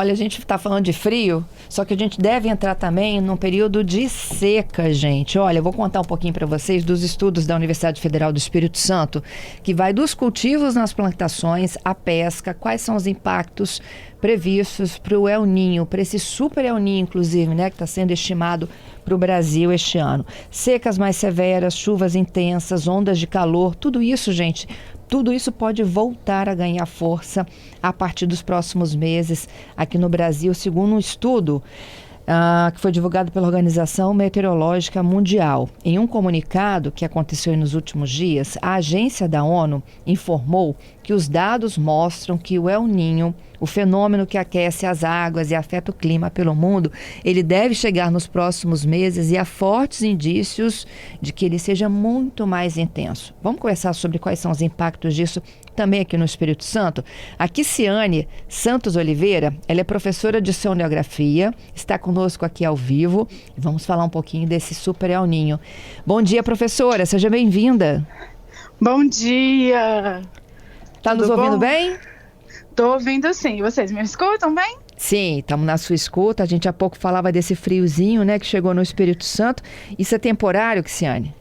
Olha, a gente está falando de frio, só que a gente deve entrar também num período de seca, gente. Olha, eu vou contar um pouquinho para vocês dos estudos da Universidade Federal do Espírito Santo, que vai dos cultivos nas plantações à pesca, quais são os impactos previstos para o El Niño, para esse super El Niño, inclusive, né, que está sendo estimado para o Brasil este ano. Secas mais severas, chuvas intensas, ondas de calor, tudo isso, gente, tudo isso pode voltar a ganhar força a partir dos próximos meses aqui no Brasil, segundo um estudo que foi divulgado pela Organização Meteorológica Mundial. Em um comunicado que aconteceu nos últimos dias, a agência da ONU informou que os dados mostram que o El Niño, o fenômeno que aquece as águas e afeta o clima pelo mundo, ele deve chegar nos próximos meses e há fortes indícios de que ele seja muito mais intenso. Vamos conversar sobre quais são os impactos disso também aqui no Espírito Santo. A Kiciane Santos Oliveira, ela é professora de oceanografia, está conosco aqui ao vivo e vamos falar um pouquinho desse super El Niño. Bom dia, professora, seja bem-vinda. Bom dia! Tá nos ouvindo bem? Tô ouvindo sim. Vocês me escutam bem? Sim, estamos na sua escuta. A gente há pouco falava desse friozinho, né, que chegou no Espírito Santo. Isso é temporário, Kiciane?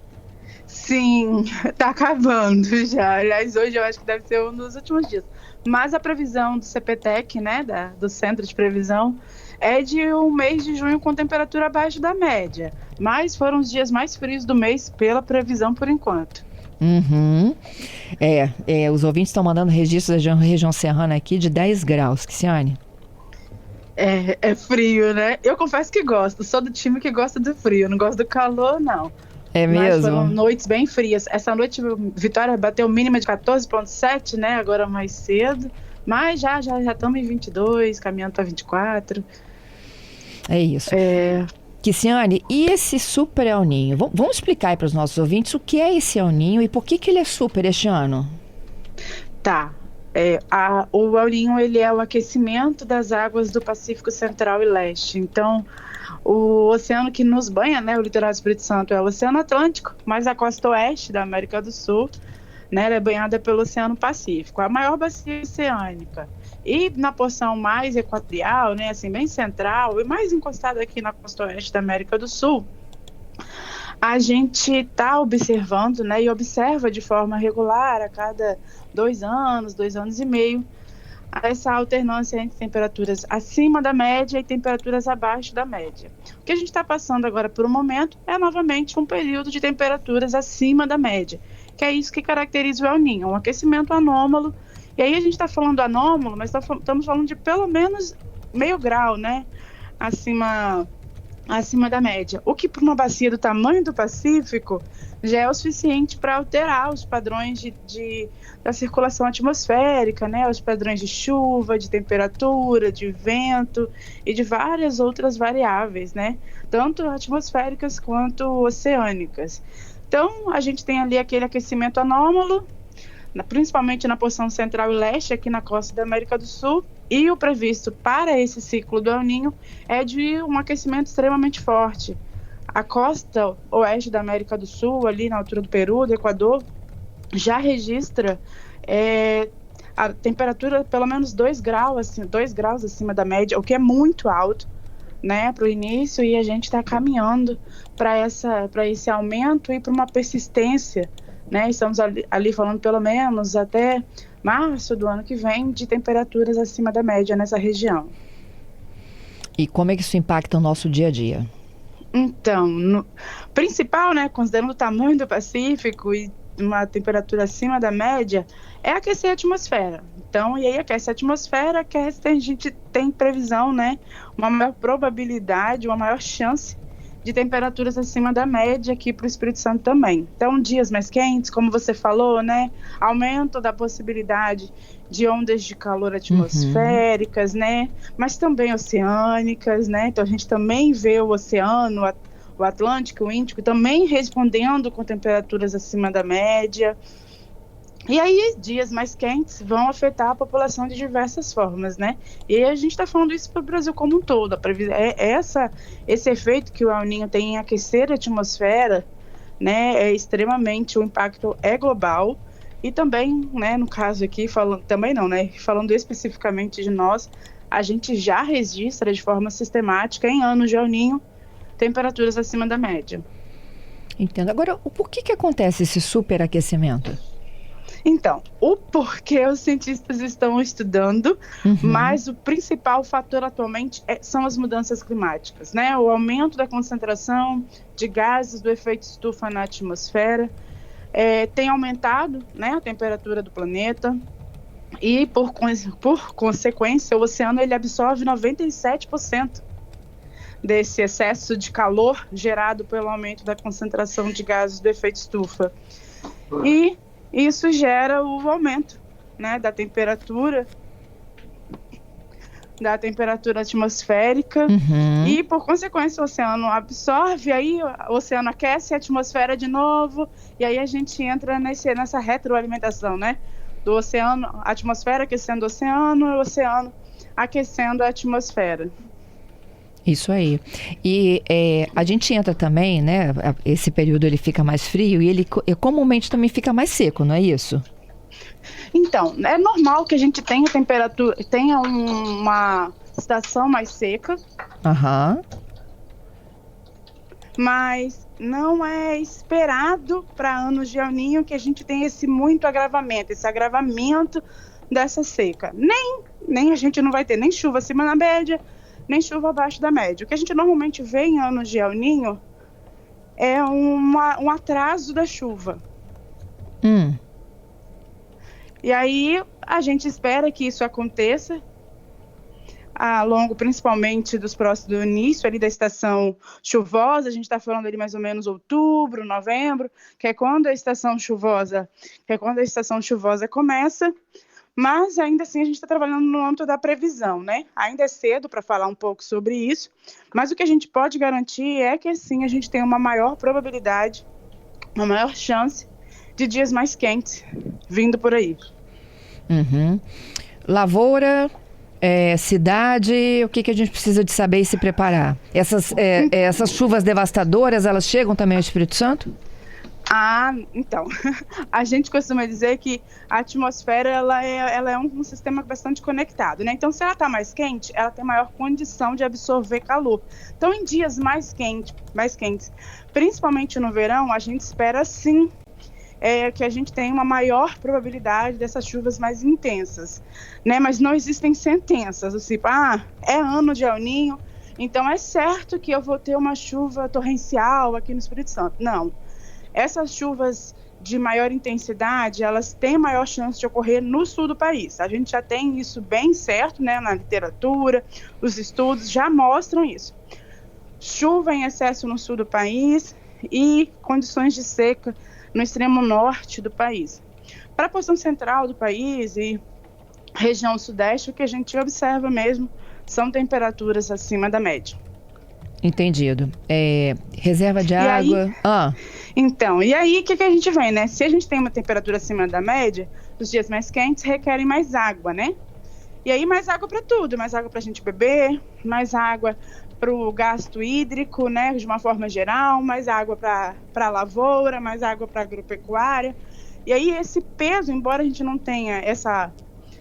Sim, tá acabando já. Aliás, hoje eu acho que deve ser um dos últimos dias. Mas a previsão do CPTEC, né, do Centro de Previsão, é de um mês de junho com temperatura abaixo da média. Mas foram os dias mais frios do mês pela previsão por enquanto. Uhum. Os ouvintes estão mandando registros da região serrana aqui de 10 graus, Kiciane. É frio, né? Eu confesso que gosto. Sou do time que gosta do frio. Não gosto do calor, não. É mesmo? Mas foram noites bem frias. Essa noite Vitória bateu mínima de 14,7, né? Agora mais cedo. Mas já estamos em 22, caminhando para 24. É isso. Kiciane, e esse super El Niño? Vamos explicar aí para os nossos ouvintes o que é esse El Niño e por que ele é super este ano? Tá. O El Niño, ele é o aquecimento das águas do Pacífico Central e Leste. Então, o oceano que nos banha, né, o litoral do Espírito Santo, é o Oceano Atlântico, mas a costa oeste da América do Sul, né, ela é banhada pelo Oceano Pacífico, a maior bacia oceânica. E na porção mais equatorial, né, assim, bem central e mais encostada aqui na costa oeste da América do Sul, a gente está observando, né, e observa de forma regular a cada 2 anos e meio, essa alternância entre temperaturas acima da média e temperaturas abaixo da média. O que a gente está passando agora por um momento é novamente um período de temperaturas acima da média, que é isso que caracteriza o El Niño, um aquecimento anômalo. E aí a gente está falando anômalo, mas estamos falando de pelo menos meio grau, né, acima da média. O que para uma bacia do tamanho do Pacífico já é o suficiente para alterar os padrões da circulação atmosférica, né, os padrões de chuva, de temperatura, de vento e de várias outras variáveis, né, tanto atmosféricas quanto oceânicas. Então, a gente tem ali aquele aquecimento anômalo, principalmente na porção central e leste, aqui na costa da América do Sul, e o previsto para esse ciclo do El Niño é de um aquecimento extremamente forte. A costa oeste da América do Sul, ali na altura do Peru, do Equador, já registra a temperatura pelo menos 2 graus acima da média, o que é muito alto, né, para o início, e a gente está caminhando para esse aumento e para uma persistência, né? Estamos ali falando pelo menos até março do ano que vem de temperaturas acima da média nessa região. E como é que isso impacta o nosso dia a dia? Então, principal, né, considerando o tamanho do Pacífico e uma temperatura acima da média, é aquecer a atmosfera. Então, e aí aquece a atmosfera, a gente tem previsão, né, uma maior probabilidade, uma maior chance de temperaturas acima da média aqui para o Espírito Santo também. Então, dias mais quentes, como você falou, né? Aumento da possibilidade de ondas de calor atmosféricas, né? Mas também oceânicas, né? Então, a gente também vê o oceano, o Atlântico, o Índico, também respondendo com temperaturas acima da média. E aí, dias mais quentes vão afetar a população de diversas formas, né? E a gente está falando isso para o Brasil como um todo. Esse efeito que o El Niño tem em aquecer a atmosfera, né? O impacto é global. E também, né, no caso aqui, falando especificamente de nós, a gente já registra de forma sistemática, em anos de El Niño, temperaturas acima da média. Entendo. Agora, por que acontece esse superaquecimento? Então, o porquê os cientistas estão estudando, mas o principal fator atualmente são as mudanças climáticas, né? O aumento da concentração de gases do efeito estufa na atmosfera tem aumentado, né, a temperatura do planeta e, por consequência, o oceano ele absorve 97% desse excesso de calor gerado pelo aumento da concentração de gases do efeito estufa. E isso gera o aumento, né, da temperatura atmosférica e, por consequência, o oceano absorve, aí o oceano aquece a atmosfera de novo, e aí a gente entra nessa retroalimentação, né, do oceano, a atmosfera aquecendo o oceano aquecendo a atmosfera. Isso aí. E a gente entra também, né? Esse período ele fica mais frio e ele comumente também fica mais seco, não é isso? Então, é normal que a gente tenha uma estação mais seca. Mas não é esperado para anos de El Niño que a gente tenha esse agravamento dessa seca. Nem a gente não vai ter nem chuva acima da média, nem chuva abaixo da média. O que a gente normalmente vê em anos de El Niño é um atraso da chuva. E aí a gente espera que isso aconteça ao longo, principalmente do início ali da estação chuvosa. A gente está falando ali mais ou menos outubro, novembro, que é quando a estação chuvosa começa. Mas ainda assim a gente está trabalhando no âmbito da previsão, né? Ainda é cedo para falar um pouco sobre isso, mas o que a gente pode garantir é que sim, a gente tem uma maior probabilidade, uma maior chance de dias mais quentes vindo por aí. Lavoura, cidade, o que a gente precisa de saber e se preparar? Essas chuvas devastadoras, elas chegam também ao Espírito Santo? Então, a gente costuma dizer que a atmosfera ela é um sistema bastante conectado, né? Então, se ela está mais quente, ela tem maior condição de absorver calor. Então, em dias mais quentes, principalmente no verão, a gente espera sim que a gente tenha uma maior probabilidade dessas chuvas mais intensas, né? Mas não existem sentenças, tipo, é ano de El Niño, então é certo que eu vou ter uma chuva torrencial aqui no Espírito Santo. Não. Essas chuvas de maior intensidade, elas têm maior chance de ocorrer no sul do país. A gente já tem isso bem certo, né, na literatura, os estudos já mostram isso. Chuva em excesso no sul do país e condições de seca no extremo norte do país. Para a porção central do país e região sudeste, o que a gente observa mesmo são temperaturas acima da média. Entendido. Reserva de água. Então, e aí o que a gente vê, né? Se a gente tem uma temperatura acima da média, os dias mais quentes requerem mais água, né? E aí mais água para tudo, mais água para a gente beber, mais água para o gasto hídrico, né? De uma forma geral, mais água para a lavoura, mais água para a agropecuária. E aí esse peso, embora a gente não tenha essa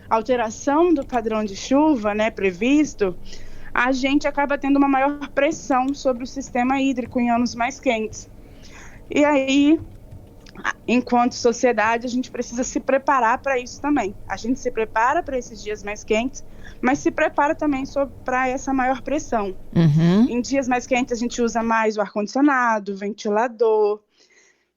alteração do padrão de chuva, né, previsto, a gente acaba tendo uma maior pressão sobre o sistema hídrico em anos mais quentes. E aí, enquanto sociedade, a gente precisa se preparar para isso também. A gente se prepara para esses dias mais quentes, mas se prepara também para essa maior pressão. Em dias mais quentes, a gente usa mais o ar-condicionado, o ventilador,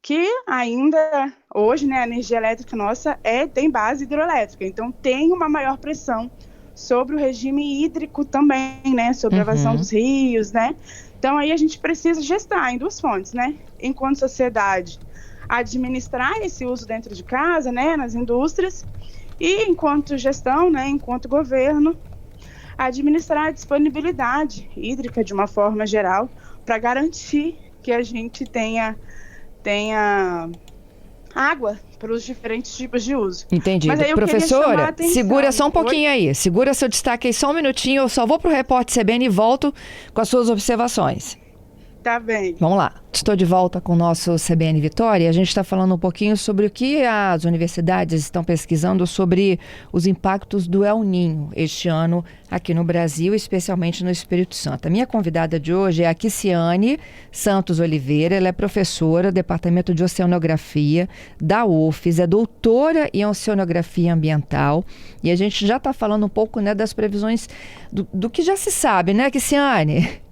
que ainda, hoje, né, a energia elétrica nossa tem base hidroelétrica, então tem uma maior pressão sobre o regime hídrico também, né, sobre a vazão dos rios, né. Então aí a gente precisa gestar em duas fontes, né, enquanto sociedade, administrar esse uso dentro de casa, né, nas indústrias, e enquanto gestão, né, enquanto governo, administrar a disponibilidade hídrica de uma forma geral para garantir que a gente tenha água para os diferentes tipos de uso. Entendido. Mas aí professora, segura só um pouquinho aí. Segura seu destaque aí só um minutinho. Eu só vou para o Repórter CBN e volto com as suas observações. tá bem. Vamos lá. Estou de volta com o nosso CBN Vitória. A gente está falando um pouquinho sobre o que as universidades estão pesquisando sobre os impactos do El Niño este ano aqui no Brasil, especialmente no Espírito Santo. A minha convidada de hoje é a Kiciane Santos Oliveira. Ela é professora do Departamento de Oceanografia da UFES, é doutora em Oceanografia Ambiental. E a gente já está falando um pouco, né, das previsões do que já se sabe, né, Kiciane?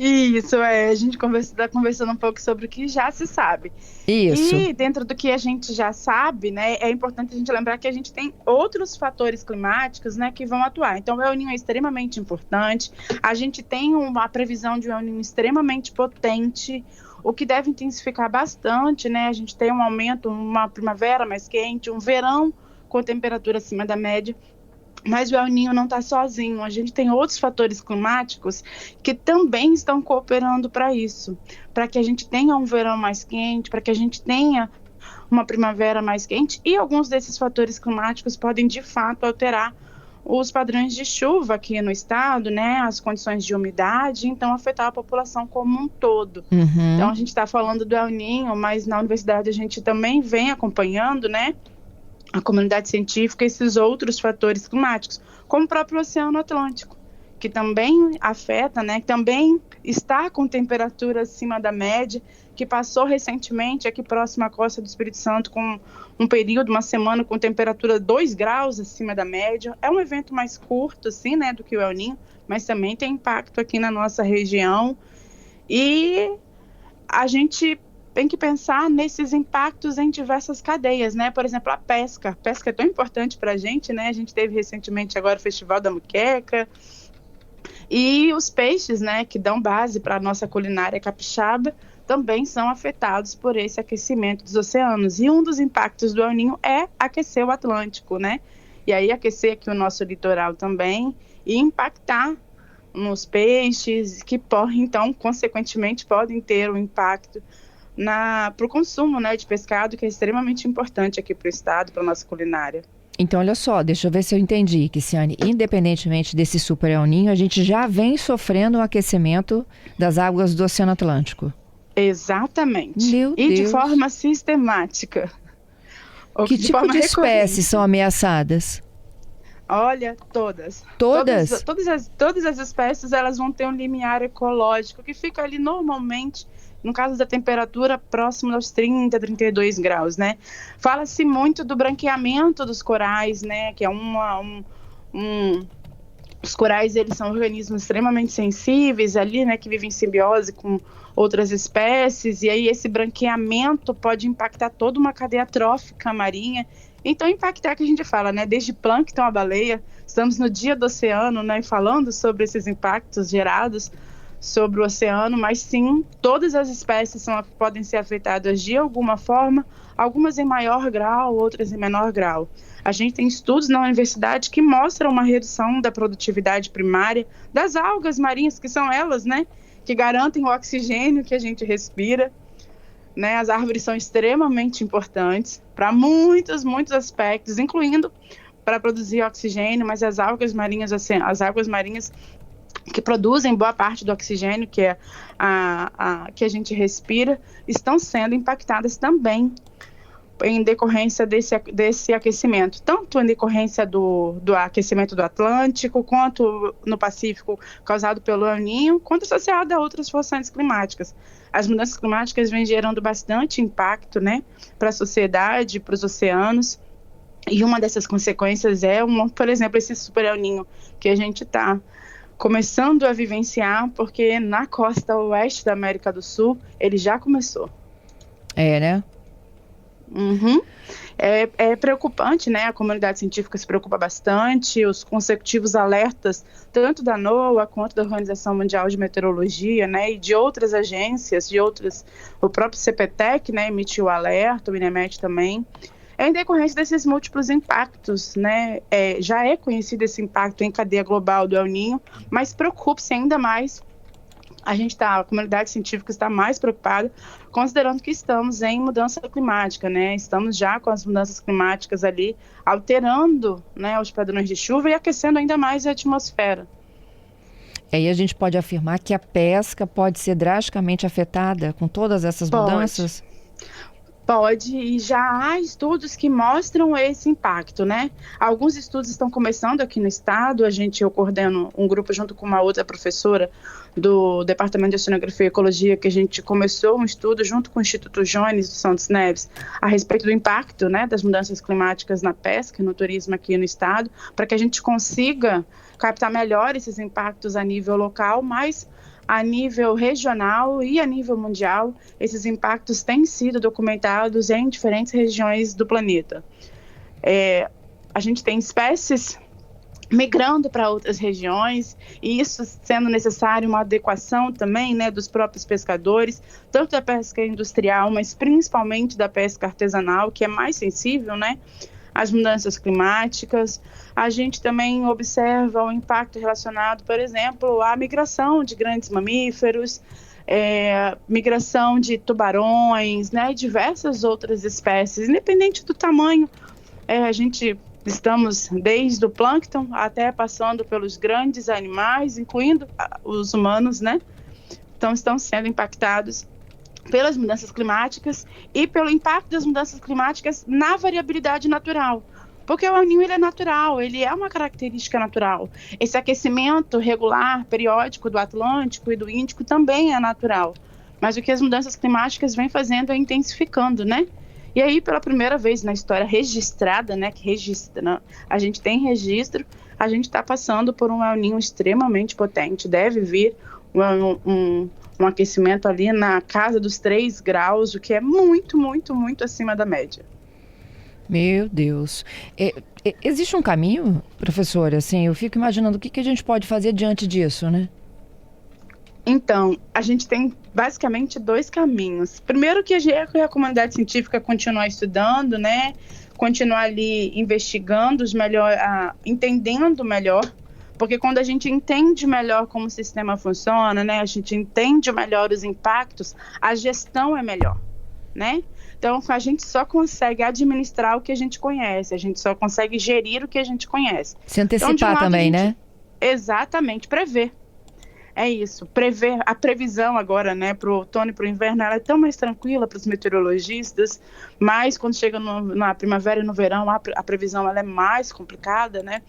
Isso, a gente está conversando um pouco sobre o que já se sabe. Isso. E dentro do que a gente já sabe, né, é importante a gente lembrar que a gente tem outros fatores climáticos, né, que vão atuar. Então, o El Niño é extremamente importante. A gente tem uma previsão de um El Niño extremamente potente, o que deve intensificar bastante, né? A gente tem um aumento, uma primavera mais quente, um verão com temperatura acima da média. Mas o El Niño não está sozinho, a gente tem outros fatores climáticos que também estão cooperando para isso, para que a gente tenha um verão mais quente, para que a gente tenha uma primavera mais quente, e alguns desses fatores climáticos podem de fato alterar os padrões de chuva aqui no estado, né, as condições de umidade, então afetar a população como um todo. Então a gente está falando do El Niño, mas na universidade a gente também vem acompanhando, né, a comunidade científica, esses outros fatores climáticos, como o próprio Oceano Atlântico, que também afeta, né, que também está com temperatura acima da média, que passou recentemente aqui próximo à costa do Espírito Santo com um período, uma semana com temperatura 2 graus acima da média. É um evento mais curto, assim, né, do que o El Niño, mas também tem impacto aqui na nossa região. E a gente tem que pensar nesses impactos em diversas cadeias, né? Por exemplo, a pesca. A pesca é tão importante para a gente, né? A gente teve recentemente agora o Festival da Muqueca. E os peixes, né, que dão base para a nossa culinária capixaba, também são afetados por esse aquecimento dos oceanos. E um dos impactos do El Niño é aquecer o Atlântico, né? E aí aquecer aqui o nosso litoral também e impactar nos peixes, que então, consequentemente, podem ter um impacto para o consumo, né, de pescado, que é extremamente importante aqui para o estado, para a nossa culinária. Então, olha só, deixa eu ver se eu entendi, Kiciane. Independentemente desse super El Niño, a gente já vem sofrendo o aquecimento das águas do Oceano Atlântico. Exatamente. Meu e Deus. De forma sistemática. Que tipo de espécies são ameaçadas? Olha, todas. Todas? Todas as espécies, elas vão ter um limiar ecológico que fica ali normalmente, no caso da temperatura, próximo aos 30, 32 graus, né? Fala-se muito do branqueamento dos corais, né? Que é os corais, eles são organismos extremamente sensíveis ali, né? Que vivem em simbiose com outras espécies, e aí esse branqueamento pode impactar toda uma cadeia trófica marinha. Então, impactar que a gente fala, né? Desde plâncton a baleia, estamos no Dia do Oceano, né? Falando sobre esses impactos gerados sobre o oceano, mas sim, todas as espécies podem ser afetadas de alguma forma, algumas em maior grau, outras em menor grau. A gente tem estudos na universidade que mostram uma redução da produtividade primária das algas marinhas, que são elas, né, que garantem o oxigênio que a gente respira. Né? As árvores são extremamente importantes para muitos aspectos, incluindo para produzir oxigênio, mas as águas marinhas que produzem boa parte do oxigênio que a gente respira, estão sendo impactadas também em decorrência desse aquecimento, tanto em decorrência do aquecimento do Atlântico, quanto no Pacífico causado pelo El Niño, quanto associado a outras forças climáticas. As mudanças climáticas vêm gerando bastante impacto, né, para a sociedade, para os oceanos, e uma dessas consequências é, por exemplo, esse super El Niño que a gente está começando a vivenciar, porque na costa oeste da América do Sul ele já começou. É, né? Uhum. É preocupante, né? A comunidade científica se preocupa bastante, os consecutivos alertas, tanto da NOAA quanto da Organização Mundial de Meteorologia, né? E de outras agências, o próprio CPTEC, né? Emitiu o alerta, o INEMET também. É em decorrência desses múltiplos impactos, né? Já é conhecido esse impacto em cadeia global do El Niño, mas preocupe-se ainda mais. A comunidade científica está mais preocupada, considerando que estamos em mudança climática, né? Estamos já com as mudanças climáticas ali alterando, né, os padrões de chuva e aquecendo ainda mais a atmosfera. E aí a gente pode afirmar que a pesca pode ser drasticamente afetada com todas essas mudanças? Pode, e já há estudos que mostram esse impacto, né? Alguns estudos estão começando aqui no estado, eu coordeno um grupo junto com uma outra professora do Departamento de Oceanografia e Ecologia, que a gente começou um estudo junto com o Instituto Jones do Santos Neves a respeito do impacto, né, das mudanças climáticas na pesca e no turismo aqui no estado, para que a gente consiga captar melhor esses impactos a nível local, mas a nível regional e a nível mundial, esses impactos têm sido documentados em diferentes regiões do planeta. A gente tem espécies migrando para outras regiões, e isso sendo necessário uma adequação também, né, dos próprios pescadores, tanto da pesca industrial, mas principalmente da pesca artesanal, que é mais sensível, né, às mudanças climáticas. A gente também observa o impacto relacionado, por exemplo, à migração de grandes mamíferos, migração de tubarões, né, e diversas outras espécies, independente do tamanho. A gente estamos desde o plâncton até passando pelos grandes animais, incluindo os humanos, né? Então estão sendo impactados pelas mudanças climáticas e pelo impacto das mudanças climáticas na variabilidade natural. Porque o El Niño, ele é natural, ele é uma característica natural. Esse aquecimento regular, periódico do Atlântico e do Índico também é natural. Mas o que as mudanças climáticas vêm fazendo é intensificando, né? E aí, pela primeira vez na história registrada, né, que registra, né, a gente tem registro, a gente está passando por um El Niño extremamente potente. Deve vir um aquecimento ali na casa dos 3 graus, o que é muito, muito, muito acima da média. Meu Deus. Existe um caminho, professora? Assim, eu fico imaginando o que a gente pode fazer diante disso, né? Então, a gente tem basicamente 2 caminhos. Primeiro que a comunidade científica continuar estudando, né? Continuar ali investigando entendendo melhor, porque quando a gente entende melhor como o sistema funciona, né? A gente entende melhor os impactos, a gestão é melhor, né? Então, a gente só consegue administrar o que a gente conhece, a gente só consegue gerir o que a gente conhece. Se antecipar então, também, né? Exatamente, prever. É isso, prever. A previsão agora, né, para o outono e para o inverno, ela é tão mais tranquila para os meteorologistas, mas quando chega na primavera e no verão, a previsão ela é mais complicada, né,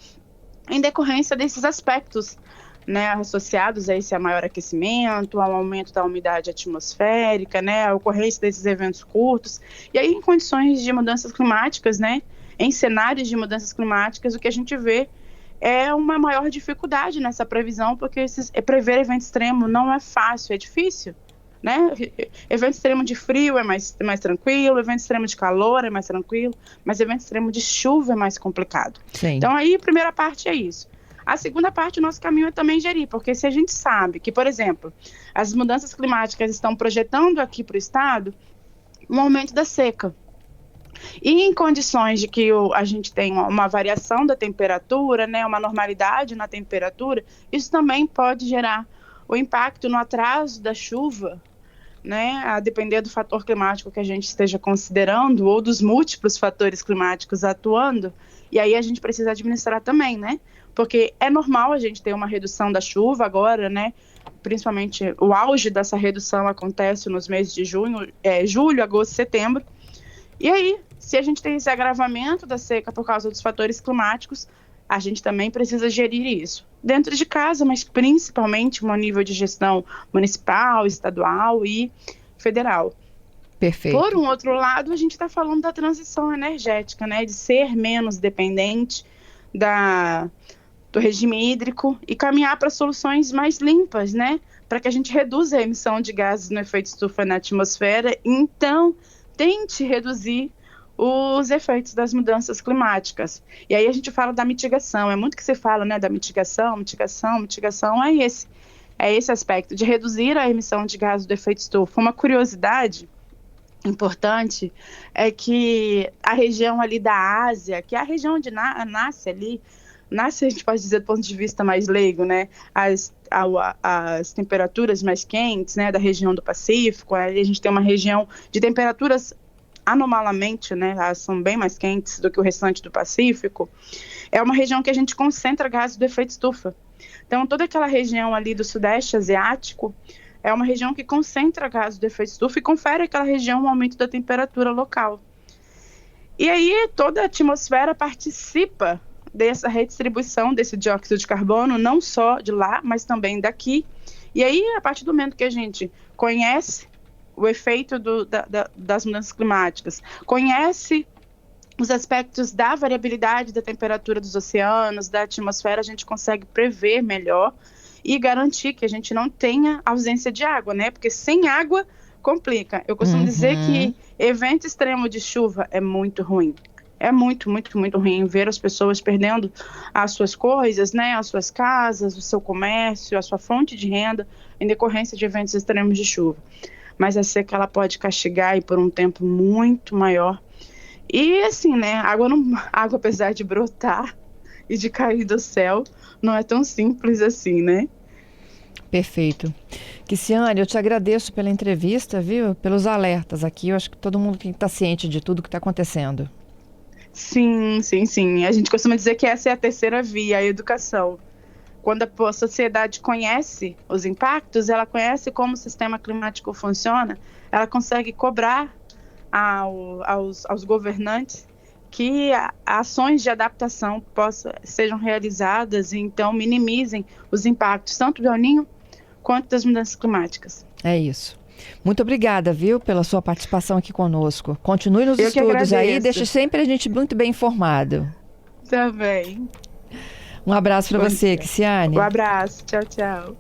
em decorrência desses aspectos, né, associados a esse maior aquecimento, ao aumento da umidade atmosférica, né, a ocorrência desses eventos curtos, e aí em condições de mudanças climáticas, né, em cenários de mudanças climáticas, o que a gente vê é uma maior dificuldade nessa previsão, porque prever evento extremo não é fácil, é difícil, né? Evento extremo de frio é mais tranquilo, evento extremo de calor é mais tranquilo, mas evento extremo de chuva é mais complicado. Sim. Então aí a primeira parte é isso. A segunda parte, o nosso caminho é também gerir, porque se a gente sabe que, por exemplo, as mudanças climáticas estão projetando aqui para o estado um aumento da seca, e em condições de que a gente tem uma variação da temperatura, né, uma normalidade na temperatura, isso também pode gerar o impacto no atraso da chuva, né, a depender do fator climático que a gente esteja considerando ou dos múltiplos fatores climáticos atuando, e aí a gente precisa administrar também, né, porque é normal a gente ter uma redução da chuva agora, né, principalmente o auge dessa redução acontece nos meses de julho, agosto, setembro. E aí, se a gente tem esse agravamento da seca por causa dos fatores climáticos, a gente também precisa gerir isso. Dentro de casa, mas principalmente no nível de gestão municipal, estadual e federal. Perfeito. Por um outro lado, a gente está falando da transição energética, né? De ser menos dependente do regime hídrico e caminhar para soluções mais limpas, né? Para que a gente reduza a emissão de gases no efeito estufa na atmosfera. Então, tente reduzir os efeitos das mudanças climáticas. E aí a gente fala da mitigação, é muito que se fala, né, da mitigação é esse aspecto de reduzir a emissão de gases do efeito estufa. Uma curiosidade importante é que a região ali da Ásia, que é a região onde nasce, a gente pode dizer do ponto de vista mais leigo, né, as temperaturas mais quentes, né, da região do Pacífico, a gente tem uma região de temperaturas anomalamente, né, elas são bem mais quentes do que o restante do Pacífico, é uma região que a gente concentra gases do efeito estufa. Então, toda aquela região ali do Sudeste Asiático é uma região que concentra gases do efeito estufa e confere àquela região um aumento da temperatura local. E aí toda a atmosfera participa dessa redistribuição desse dióxido de carbono, não só de lá, mas também daqui. E aí, a partir do momento que a gente conhece o efeito das mudanças climáticas, conhece os aspectos da variabilidade da temperatura dos oceanos, da atmosfera, a gente consegue prever melhor e garantir que a gente não tenha ausência de água, né? Porque sem água complica. Eu costumo dizer que evento extremo de chuva é muito ruim. É muito, muito, muito ruim ver as pessoas perdendo as suas coisas, né? As suas casas, o seu comércio, a sua fonte de renda em decorrência de eventos extremos de chuva. Mas a seca ela pode castigar e por um tempo muito maior. E assim, né? Água, apesar de brotar e de cair do céu, não é tão simples assim, né? Perfeito. Kisiane, eu te agradeço pela entrevista, viu? Pelos alertas aqui. Eu acho que todo mundo tem que estar ciente de tudo que está acontecendo. Sim, sim, sim. A gente costuma dizer que essa é a terceira via, a educação. Quando a sociedade conhece os impactos, ela conhece como o sistema climático funciona, ela consegue cobrar aos governantes que ações de adaptação sejam realizadas e então minimizem os impactos tanto do El Niño quanto das mudanças climáticas. É isso. Muito obrigada, viu, pela sua participação aqui conosco. Continue nos estudos aí, deixe sempre a gente muito bem informado. Também. Um abraço para você, Kisiane. Um abraço. Tchau, tchau.